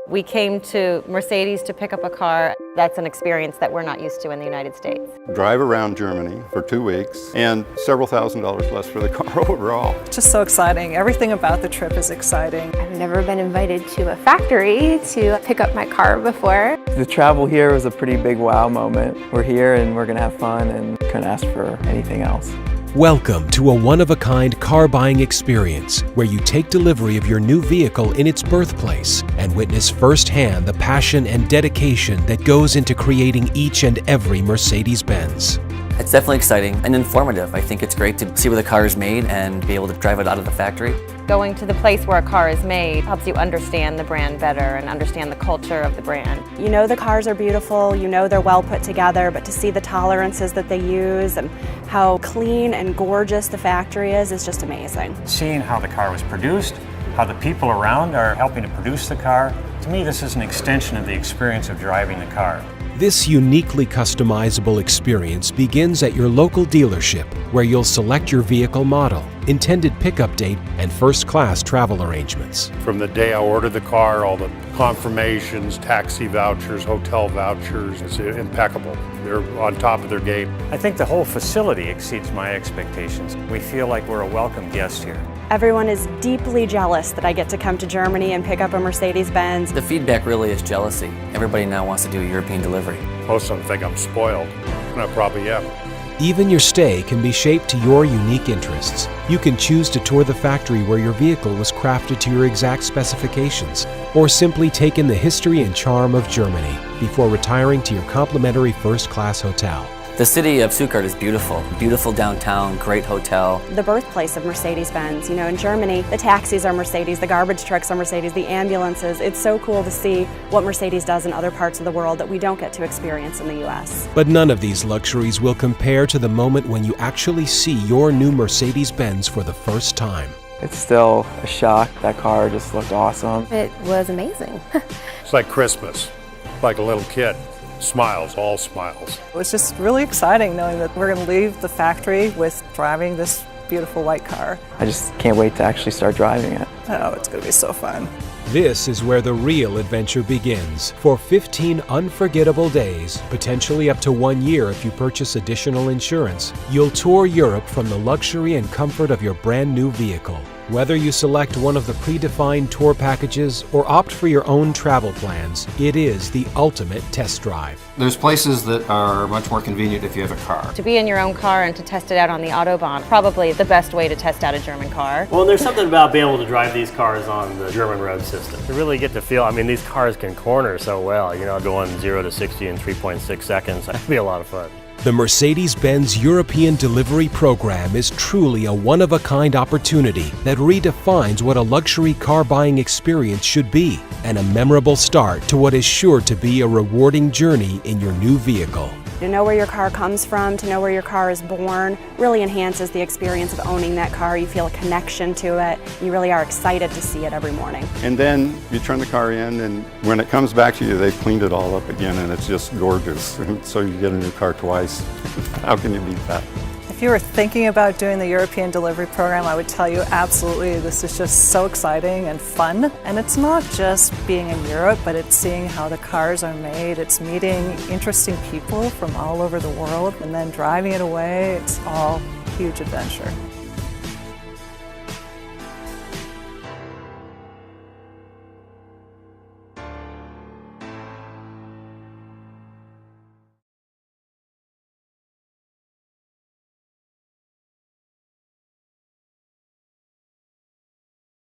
We came to Mercedes to pick up a car. That's an experience that we're not used to in the United States. Drive around Germany for 2 weeks and several $1,000s less for the car overall. Just so exciting. Everything about the trip is exciting. I've never been invited to a factory to pick up my car before. The travel here was a pretty big wow moment. We're here and we're gonna have fun and couldn't ask for anything else. Welcome to a one-of-a-kind car buying experience where you take delivery of your new vehicle in its birthplace and witness firsthand the passion and dedication that goes into creating each and every Mercedes-Benz. It's definitely exciting and informative. I think it's great to see where the car is made and be able to drive it out of the factory. Going to the place where a car is made helps you understand the brand better and understand the culture of the brand. You know the cars are beautiful, you know they're well put together, but to see the tolerances that they use and how clean and gorgeous the factory is just amazing. Seeing how the car was produced, how the people around are helping to produce the car, to me this is an extension of the experience of driving the car. This uniquely customizable experience begins at your local dealership, where you'll select your vehicle model, intended pickup date, and first-class travel arrangements. From the day I ordered the car, all the confirmations, taxi vouchers, hotel vouchers, it's impeccable. They're on top of their game. I think the whole facility exceeds my expectations. We feel like we're a welcome guest here. Everyone is deeply jealous that I get to come to Germany and pick up a Mercedes-Benz. The feedback really is jealousy. Everybody now wants to do a European delivery. Most of them think I'm spoiled, and I probably am. Even your stay can be shaped to your unique interests. You can choose to tour the factory where your vehicle was crafted to your exact specifications, or simply take in the history and charm of Germany before retiring to your complimentary first-class hotel. The city of Stuttgart is beautiful. Beautiful downtown, great hotel. The birthplace of Mercedes-Benz. You know, in Germany, the taxis are Mercedes, the garbage trucks are Mercedes, the ambulances. It's so cool to see what Mercedes does in other parts of the world that we don't get to experience in the U.S. But none of these luxuries will compare to the moment when you actually see your new Mercedes-Benz for the first time. It's still a shock. That car just looked awesome. It was amazing. It's like Christmas, like a little kid. Smiles, all smiles. It was just really exciting knowing that we're going to leave the factory with driving this beautiful white car. I just can't wait to actually start driving it. Oh, it's going to be so fun. This is where the real adventure begins. For 15 unforgettable days, potentially up to 1 year if you purchase additional insurance, you'll tour Europe from the luxury and comfort of your brand new vehicle. Whether you select one of the predefined tour packages or opt for your own travel plans, it is the ultimate test drive. There's places that are much more convenient if you have a car. To be in your own car and to test it out on the Autobahn, probably the best way to test out a German car. Well, there's something about being able to drive these cars on the German road system. To really get the feel, I mean, these cars can corner so well, you know, going 0 to 60 in 3.6 seconds. That'd be a lot of fun. The Mercedes-Benz European Delivery Program is truly a one-of-a-kind opportunity that redefines what a luxury car buying experience should be, and a memorable start to what is sure to be a rewarding journey in your new vehicle. To know where your car comes from, to know where your car is born, really enhances the experience of owning that car. You feel a connection to it. You really are excited to see it every morning. And then you turn the car in, and when it comes back to you, they've cleaned it all up again, and it's just gorgeous. And so you get a new car twice. How can you beat that? If you were thinking about doing the European delivery program, I would tell you absolutely this is just so exciting and fun. And it's not just being in Europe, but it's seeing how the cars are made. It's meeting interesting people from all over the world and then driving it away. It's all a huge adventure.